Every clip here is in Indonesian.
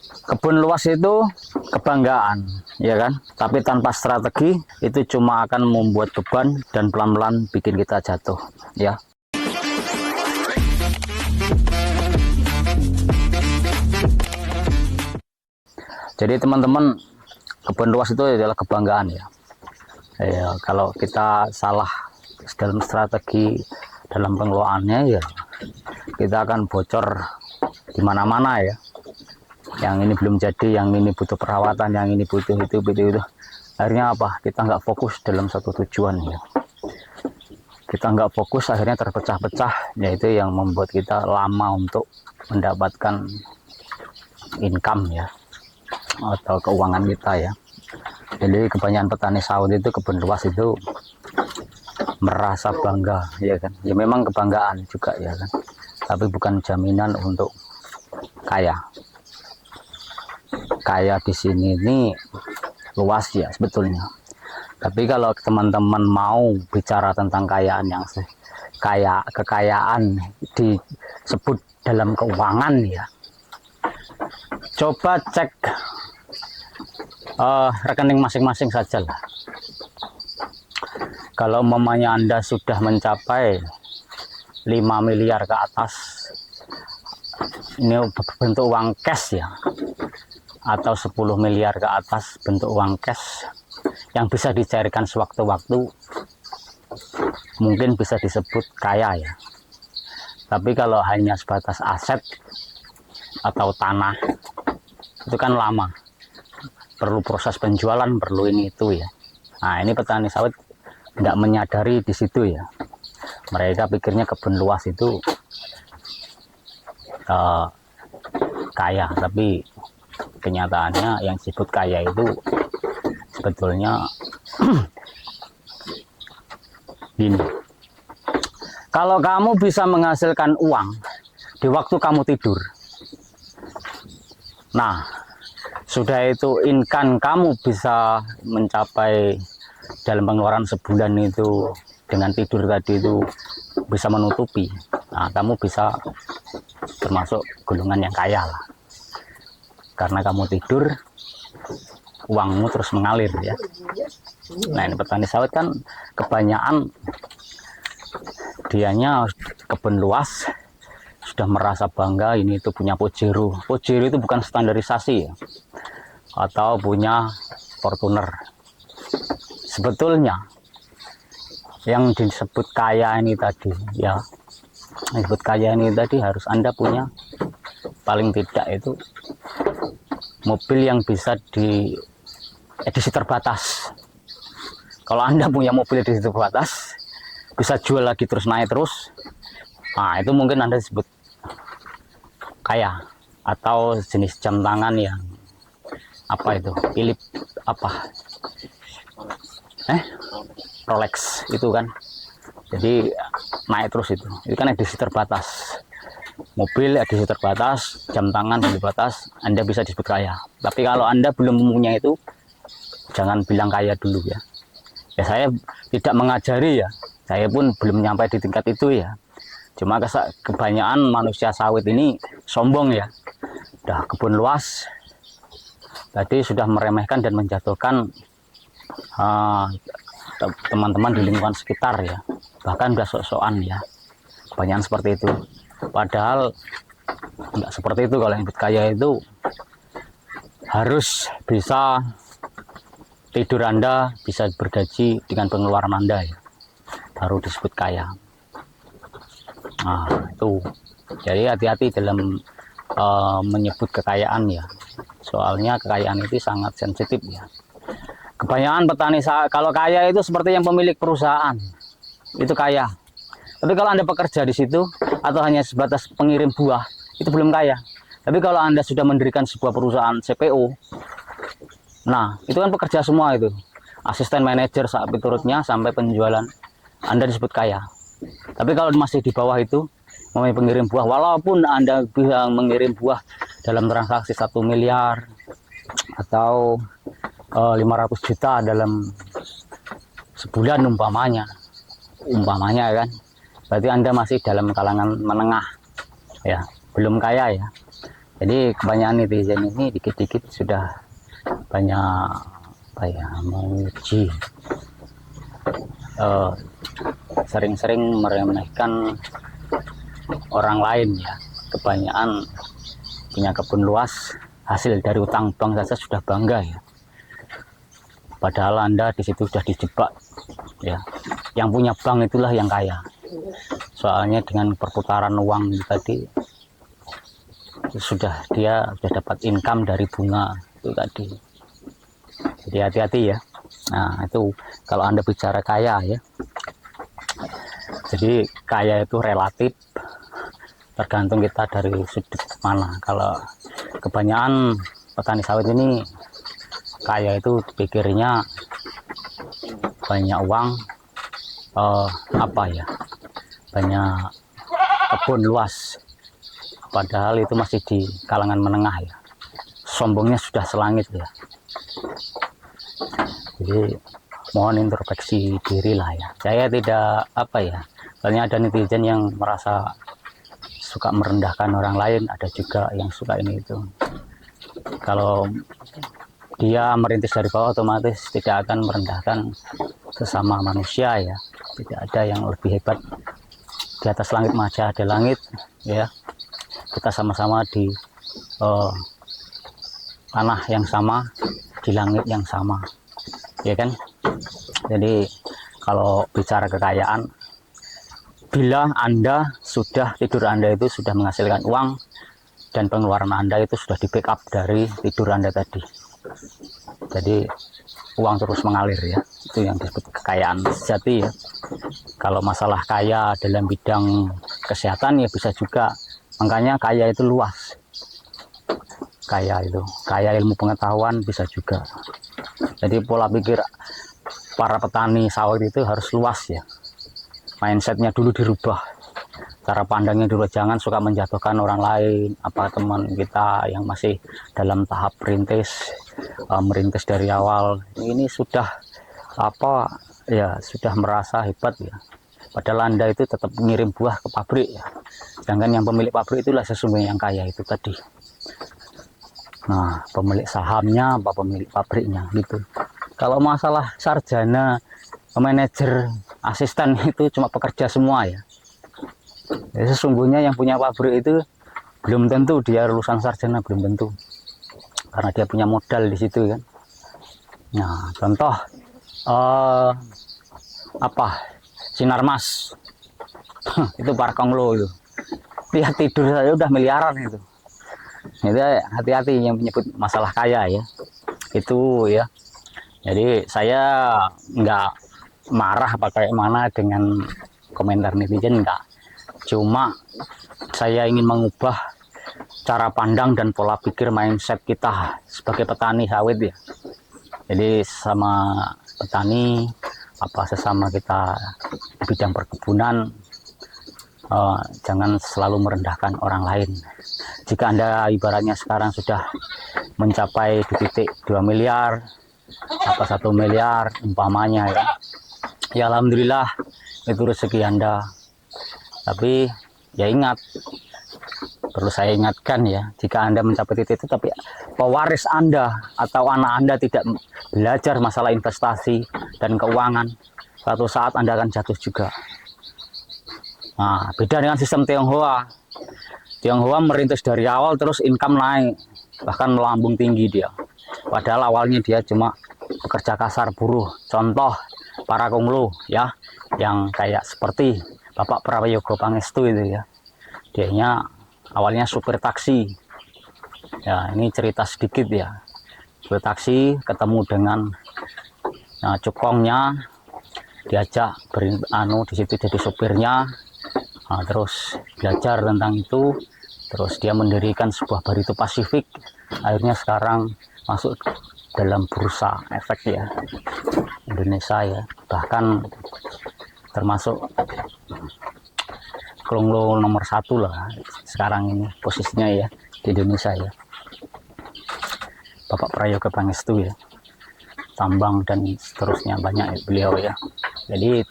Kebun luas itu kebanggaan, ya kan? Tapi tanpa strategi itu cuma akan membuat beban dan pelan-pelan bikin kita jatuh, ya. Jadi teman-teman, kebun luas itu adalah kebanggaan, ya. Ya, kalau kita salah dalam strategi dalam pengelolaannya, ya kita akan bocor di mana-mana, ya. Yang ini belum jadi, yang ini butuh perawatan, yang ini butuh itu. Akhirnya apa? Kita nggak fokus dalam satu tujuan, ya. Kita nggak fokus, akhirnya terpecah-pecah, yaitu yang membuat kita lama untuk mendapatkan income, ya, atau keuangan kita, ya. Jadi kebanyakan petani sawit itu, kebun luas itu merasa bangga, ya kan? Ya memang kebanggaan juga, ya kan? Tapi bukan jaminan untuk kaya. Kaya di sini ini luas, ya sebetulnya. Tapi kalau teman-teman mau bicara tentang kekayaan disebut dalam keuangan, ya, coba cek rekening masing-masing saja lah. Kalau umpamanya Anda sudah mencapai 5 miliar ke atas, ini bentuk uang cash, ya, atau 10 miliar ke atas bentuk uang cash yang bisa dicairkan sewaktu-waktu, mungkin bisa disebut kaya, ya. Tapi kalau hanya sebatas aset atau tanah, itu kan lama, perlu proses penjualan, perlu ini itu, ya. Nah, ini petani sawit nggak menyadari di situ, ya. Mereka pikirnya kebun luas itu kaya, tapi kenyataannya yang disebut kaya itu sebetulnya gini. Kalau kamu bisa menghasilkan uang di waktu kamu tidur, nah sudah itu income kamu bisa mencapai dalam pengeluaran sebulan itu dengan tidur tadi itu bisa menutupi. Nah, kamu bisa termasuk golongan yang kaya lah. Karena kamu tidur, uangmu terus mengalir, ya. Nah, ini petani sawit kan kebanyakan dianya kebun luas, sudah merasa bangga ini itu punya Pajero. Pajero itu bukan standarisasi, ya, atau punya Fortuner. Sebetulnya yang disebut kaya ini tadi, ya, yang disebut kaya ini tadi harus Anda punya paling tidak itu mobil yang bisa di edisi terbatas. Kalau Anda punya mobil edisi terbatas, bisa jual lagi terus naik terus, nah itu mungkin Anda disebut kaya. Atau jenis jam tangan yang apa itu, Philip apa, Rolex itu kan, jadi naik terus itu kan edisi terbatas. Mobil edisi terbatas, jam tangan terbatas, Anda bisa disebut kaya. Tapi kalau Anda belum mempunyai itu, jangan bilang kaya dulu, ya. Ya saya tidak mengajari, ya, saya pun belum nyampe di tingkat itu, ya. Cuma kebanyakan manusia sawit ini sombong, ya. Udah kebun luas, tadi sudah meremehkan dan menjatuhkan teman-teman di lingkungan sekitar, ya. Bahkan udah sok-sokan, ya. Kebanyakan seperti itu. Padahal nggak seperti itu. Kalau yang disebut kaya itu harus bisa tidur Anda, bisa bergaji dengan pengeluaran Anda, ya, baru disebut kaya. Nah, itu. Jadi hati-hati dalam menyebut kekayaan, ya. Soalnya kekayaan itu sangat sensitif, ya. Kebanyakan petani kalau kaya itu seperti yang pemilik perusahaan, itu kaya. Tapi kalau Anda bekerja di situ atau hanya sebatas pengirim buah, itu belum kaya. Tapi kalau Anda sudah mendirikan sebuah perusahaan CPO, nah itu kan pekerja semua itu, asisten manajer sampai turutnya sampai penjualan, Anda disebut kaya. Tapi kalau masih di bawah itu, memang pengirim buah, walaupun Anda bisa mengirim buah dalam transaksi 1 miliar atau 500 juta dalam sebulan umpamanya kan, berarti Anda masih dalam kalangan menengah, ya, belum kaya, ya. Jadi kebanyakan netizen ini dikit-dikit sudah banyak apa ya, menguji, sering-sering meremehkan orang lain ya. Kebanyakan punya kebun luas, hasil dari utang bank saja sudah bangga ya. Padahal Anda di situ sudah dijebak ya. Yang punya bank itulah yang kaya. Soalnya dengan perputaran uang tadi dia sudah dapat income dari bunga itu tadi. Jadi hati-hati ya. Nah, itu kalau Anda bicara kaya ya. Jadi kaya itu relatif, tergantung kita dari sudut mana. Kalau kebanyakan petani sawit ini kaya itu pikirnya banyak uang, apa ya, banyak kebun luas, padahal itu masih di kalangan menengah ya. Sombongnya sudah selangit ya. Jadi mohon introspeksi diri lah ya. Saya tidak apa ya, soalnya ada netizen yang merasa suka merendahkan orang lain, ada juga yang suka ini itu. Kalau dia merintis dari bawah otomatis tidak akan merendahkan sesama manusia ya. Tidak ada yang lebih hebat. Di atas langit maja ada langit ya. Kita sama-sama di tanah yang sama, di langit yang sama, ya kan? Jadi kalau bicara kekayaan, bila Anda sudah tidur Anda itu sudah menghasilkan uang dan pengeluaran Anda itu sudah di backup dari tidur Anda tadi. Jadi uang terus mengalir ya, itu yang disebut kekayaan sejati ya. Kalau masalah kaya dalam bidang kesehatan ya bisa juga, makanya kaya itu luas. Kaya ilmu pengetahuan bisa juga. Jadi pola pikir para petani sawit itu harus luas ya. Mindsetnya dulu dirubah, cara pandangnya dulu, jangan suka menjatuhkan orang lain, apa teman kita yang masih dalam tahap merintis dari awal ini sudah apa ya, sudah merasa hebat ya, padahal Anda itu tetap ngirim buah ke pabrik ya. Sedangkan yang pemilik pabrik itulah sesungguhnya yang kaya itu tadi. Nah, pemilik sahamnya apa pemilik pabriknya gitu. Kalau masalah sarjana, manajer, asisten itu cuma pekerja semua ya. Jadi sesungguhnya yang punya pabrik itu belum tentu dia lulusan sarjana, belum tentu, karena dia punya modal di situ kan. Nah, contoh Sinarmas itu Parkonglo itu, dia tidur saja udah miliaran itu. Itu hati-hati yang menyebut masalah kaya ya, itu ya. Jadi saya nggak marah apa kayak mana dengan komentar netizen, enggak. Cuma saya ingin mengubah cara pandang dan pola pikir mindset kita sebagai petani sawit ya. Jadi sama petani, sesama kita di bidang perkebunan, jangan selalu merendahkan orang lain. Jika Anda ibaratnya sekarang sudah mencapai di titik 2 miliar, 1 miliar umpamanya ya alhamdulillah, itu rezeki Anda. Tapi ya ingat, perlu saya ingatkan ya, jika Anda mencapai titik itu tapi pewaris Anda atau anak Anda tidak belajar masalah investasi dan keuangan, suatu saat Anda akan jatuh juga. Nah, beda dengan sistem Tionghoa. Tionghoa merintis dari awal terus income naik, bahkan melambung tinggi dia. Padahal awalnya dia cuma pekerja kasar buruh. Contoh para konglo ya, yang kayak seperti Bapak Prayogo Pangestu itu ya. Dianya awalnya supir taksi. Ya, ini cerita sedikit ya. Supir taksi ketemu dengan cukongnya, diajak di situ jadi supirnya. Nah, terus belajar tentang itu, terus dia mendirikan sebuah Barito Pasifik. Akhirnya sekarang masuk dalam bursa efek ya Indonesia ya, bahkan termasuk konglo nomor 1 lah sekarang ini posisinya ya di Indonesia ya, Bapak Prayogo Pangestu ya, tambang dan seterusnya banyak ya beliau ya. Jadi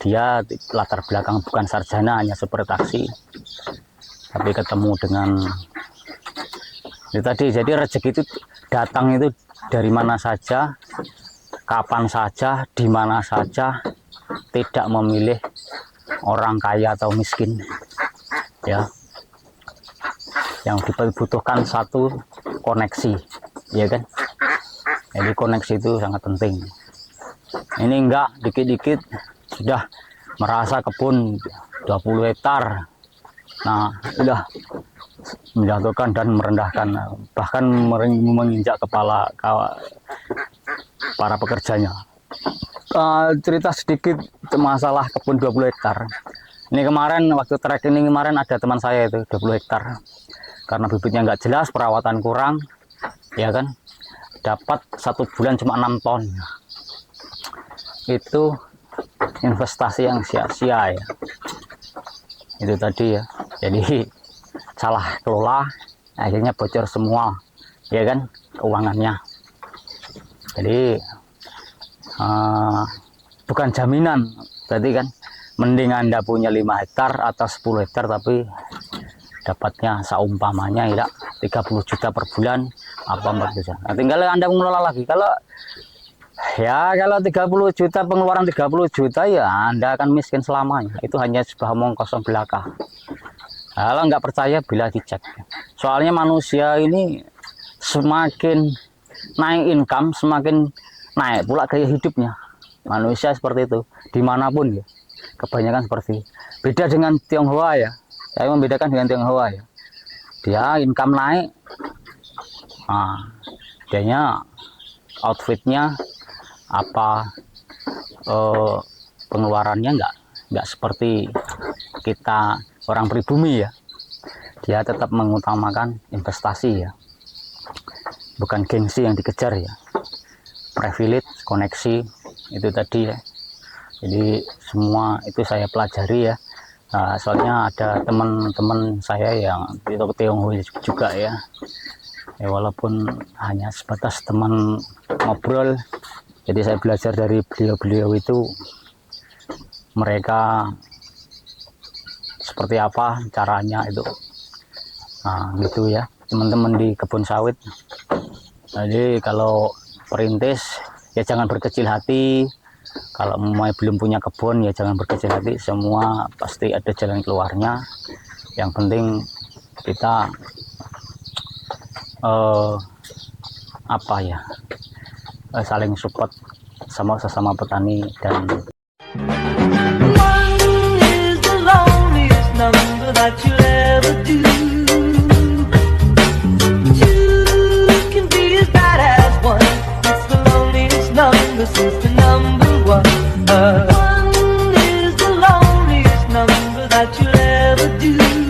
dia latar belakang bukan sarjana, hanya supir taksi, tapi ketemu dengan itu tadi. Jadi rezeki itu datang itu dari mana saja, kapan saja, di mana saja, tidak memilih orang kaya atau miskin ya. Yang dibutuhkan satu koneksi, ya kan. Jadi koneksi itu sangat penting. Ini enggak, dikit-dikit sudah merasa kebun 20 hektar. Nah, sudah menjatuhkan dan merendahkan, bahkan menginjak kepala para pekerjanya. Cerita sedikit masalah kebun 20 hektar. Ini kemarin waktu trek ini kemarin ada teman saya itu 20 hektar. Karena bibitnya nggak jelas, perawatan kurang, ya kan. Dapat 1 bulan cuma 6 ton. Itu investasi yang sia-sia ya. Itu tadi ya. Jadi salah kelola, akhirnya bocor semua, ya kan, keuangannya. Jadi bukan jaminan, berarti kan mending Anda punya 5 hektar atau 10 hektar tapi dapatnya seumpamanya ya 30 juta per bulan apa 40 juta. Nah, tinggal Anda mengelola lagi. Kalau 30 juta, pengeluaran 30 juta ya Anda akan miskin selamanya. Itu hanya sebuah omong kosong belaka. Kalau nggak percaya bila dicek. Soalnya manusia ini semakin naik income, semakin naik pula gaya hidupnya. Manusia seperti itu dimanapun ya, kebanyakan seperti. Beda dengan Tionghoa ya, saya membedakan dengan Tionghoa ya. Dia income naik, dianya outfitnya apa, pengeluarannya nggak seperti kita orang pribumi ya. Dia tetap mengutamakan investasi ya, bukan gengsi yang dikejar ya. Privilege, koneksi, itu tadi ya. Jadi semua itu saya pelajari ya. Soalnya ada teman-teman saya yang di Tionghoa juga ya. Walaupun hanya sebatas teman ngobrol, jadi saya belajar dari beliau-beliau itu, mereka seperti apa caranya itu. Nah gitu ya teman-teman di kebun sawit. Jadi kalau perintis ya jangan berkecil hati. Kalau belum punya kebun ya jangan berkecil hati. Semua pasti ada jalan keluarnya. Yang penting kita saling support sama sesama petani. Dan One is the loneliest number that you'll ever do.